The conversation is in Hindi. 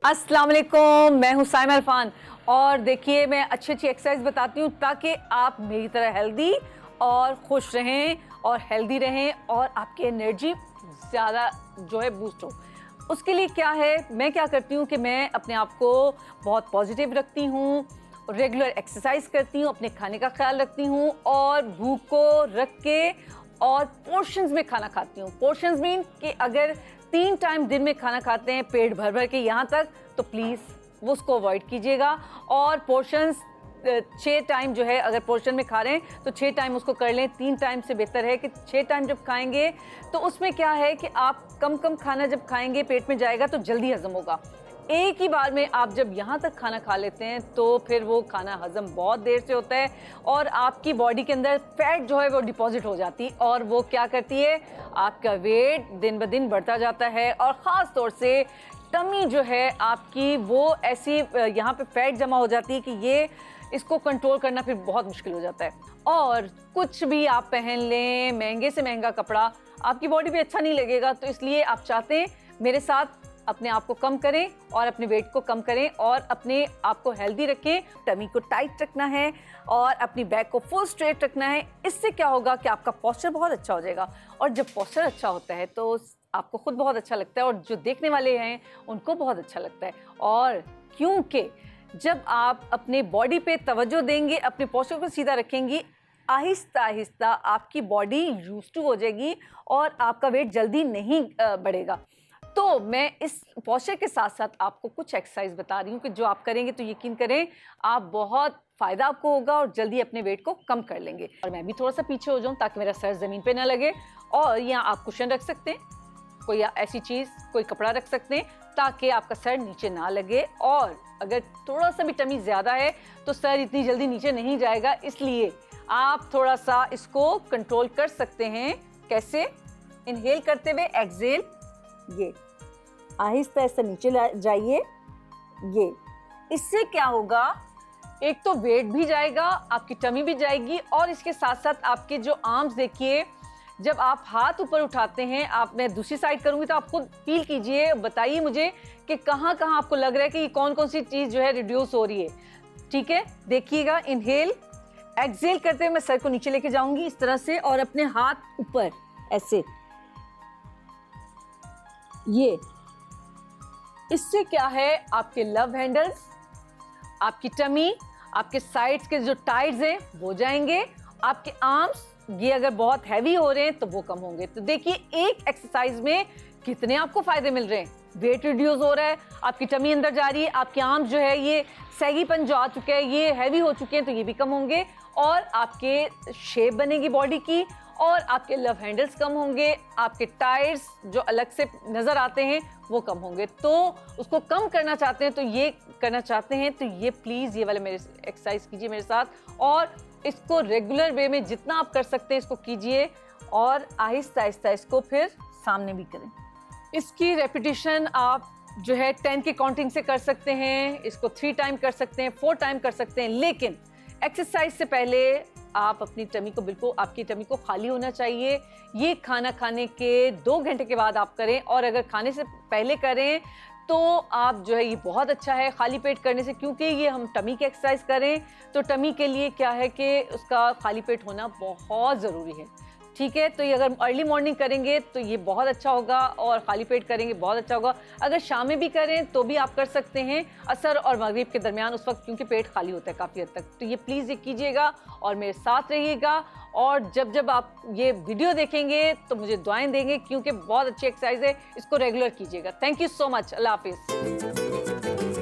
अस्सलाम वालेकुम, मैं हूँ साइमा इरफान और देखिए मैं अच्छी अच्छी एक्सरसाइज बताती हूँ ताकि आप मेरी तरह हेल्दी और खुश रहें और हेल्दी रहें और आपकी एनर्जी ज़्यादा जो है बूस्ट हो। उसके लिए क्या है, मैं क्या करती हूँ कि मैं अपने आप को बहुत पॉजिटिव रखती हूँ, रेगुलर एक्सरसाइज करती हूँ, अपने खाने का ख्याल रखती हूँ और भूख को रख के और पोर्शंस में खाना खाती हूँ। पोर्शंस मीन कि अगर 3 टाइम दिन में खाना खाते हैं पेट भर भर के यहाँ तक, तो प्लीज़ वो उसको अवॉइड कीजिएगा। और पोर्शंस 6 टाइम जो है, अगर पोर्शन में खा रहे हैं तो 6 टाइम उसको कर लें। 3 टाइम से बेहतर है कि 6 टाइम जब खाएंगे तो उसमें क्या है कि आप कम कम खाना जब खाएंगे पेट में जाएगा तो जल्दी हजम होगा। एक ही बार में आप जब यहाँ तक खाना खा लेते हैं तो फिर वो खाना हजम बहुत देर से होता है और आपकी बॉडी के अंदर फैट जो है वो डिपॉजिट हो जाती है और वो क्या करती है, आपका वेट दिन ब दिन बढ़ता जाता है और ख़ास तौर से टमी जो है आपकी वो ऐसी यहाँ पे फैट जमा हो जाती है कि ये इसको कंट्रोल करना फिर बहुत मुश्किल हो जाता है। और कुछ भी आप पहन लें, महंगे से महंगा कपड़ा, आपकी बॉडी पे अच्छा नहीं लगेगा। तो इसलिए आप चाहते हैं मेरे साथ अपने आप को कम करें और अपने वेट को कम करें और अपने आप को हेल्दी रखें, टमी को टाइट रखना है और अपनी बैक को फुल स्ट्रेट रखना है। इससे क्या होगा कि आपका पोस्चर बहुत अच्छा हो जाएगा और जब पोस्चर अच्छा होता है तो आपको खुद बहुत अच्छा लगता है और जो देखने वाले हैं उनको बहुत अच्छा लगता है। और क्योंकि जब आप अपने बॉडी पे तवज्जो देंगे, अपने पोस्चर को सीधा रखेंगी, आहिस्ता आहिस्ता आपकी बॉडी यूज्ड टू हो जाएगी और आपका वेट जल्दी नहीं बढ़ेगा। तो मैं इस पोस्चर के साथ साथ आपको कुछ एक्सरसाइज बता रही हूँ कि जो आप करेंगे तो यकीन करें आप बहुत फ़ायदा आपको होगा और जल्दी अपने वेट को कम कर लेंगे। और मैं भी थोड़ा सा पीछे हो जाऊँ ताकि मेरा सर ज़मीन पे ना लगे और यहाँ आप कुशन रख सकते हैं, कोई ऐसी चीज़, कोई कपड़ा रख सकते हैं ताकि आपका सर नीचे ना लगे। और अगर थोड़ा सा भी टमी ज़्यादा है तो सर इतनी जल्दी नीचे नहीं जाएगा, इसलिए आप थोड़ा सा इसको कंट्रोल कर सकते हैं। कैसे? इनहेल करते हुए एक्सहेल, ये आहिस्ता आहिस्ता नीचे जाइए। ये इससे क्या होगा, एक तो वेट भी जाएगा, आपकी टमी भी जाएगी और इसके साथ साथ आपके जो आर्म्स, देखिए जब आप हाथ ऊपर उठाते हैं, आप, मैं दूसरी साइड करूंगी तो आप खुद फील कीजिए, बताइए मुझे कि कहाँ कहाँ आपको लग रहा है कि ये कौन कौन सी चीज़ जो है रिड्यूस हो रही है। ठीक है, देखिएगा। इनहेल, एक्सहेल करते हुए मैं सर को नीचे लेके जाऊंगी इस तरह से और अपने हाथ ऊपर ऐसे, ये इससे क्या है, आपके लव हैंडल्स, आपकी टमी, आपके साइड्स के जो टाइड्स हैं वो जाएंगे, आपके आर्म्स ये अगर बहुत हैवी हो रहे हैं तो वो कम होंगे। तो देखिए एक एक्सरसाइज में कितने आपको फायदे मिल रहे हैं। वेट रिड्यूस हो रहा है, आपकी टमी अंदर जा रही है, आपके आर्म्स जो है ये सैगीपन जो आ चुका है, ये हैवी हो चुके हैं तो ये भी कम होंगे और आपके शेप बनेगी बॉडी की और आपके लव हैंडल्स कम होंगे, आपके टायर्स जो अलग से नज़र आते हैं वो कम होंगे। तो उसको कम करना चाहते हैं तो ये करना चाहते हैं तो ये प्लीज़ ये वाले मेरे एक्सरसाइज कीजिए मेरे साथ और इसको रेगुलर वे में जितना आप कर सकते हैं इसको कीजिए और आहिस्ता आहिस्ता इसको फिर सामने भी करें। इसकी रेपिटेशन आप जो है 10 की काउंटिंग से कर सकते हैं, इसको 3 टाइम कर सकते हैं, 4 टाइम कर सकते हैं। लेकिन एक्सरसाइज से पहले आप अपनी टमी को, बिल्कुल आपकी टमी को खाली होना चाहिए। ये खाना खाने के 2 घंटे के बाद आप करें और अगर खाने से पहले करें तो आप जो है ये बहुत अच्छा है खाली पेट करने से, क्योंकि ये हम टमी की एक्सरसाइज करें तो टमी के लिए क्या है कि उसका खाली पेट होना बहुत ज़रूरी है। ठीक है, तो ये अगर अर्ली मॉर्निंग करेंगे तो ये बहुत अच्छा होगा और खाली पेट करेंगे बहुत अच्छा होगा। अगर शाम में भी करें तो भी आप कर सकते हैं, असर और मगरिब के दरमियान, उस वक्त क्योंकि पेट खाली होता है काफ़ी हद तक। तो ये प्लीज़ ये कीजिएगा और मेरे साथ रहिएगा और जब जब आप ये वीडियो देखेंगे तो मुझे दुआएं देंगे क्योंकि बहुत अच्छी एक्सरसाइज है, इसको रेगुलर कीजिएगा। Thank you so much. अल्लाह हाफिज़।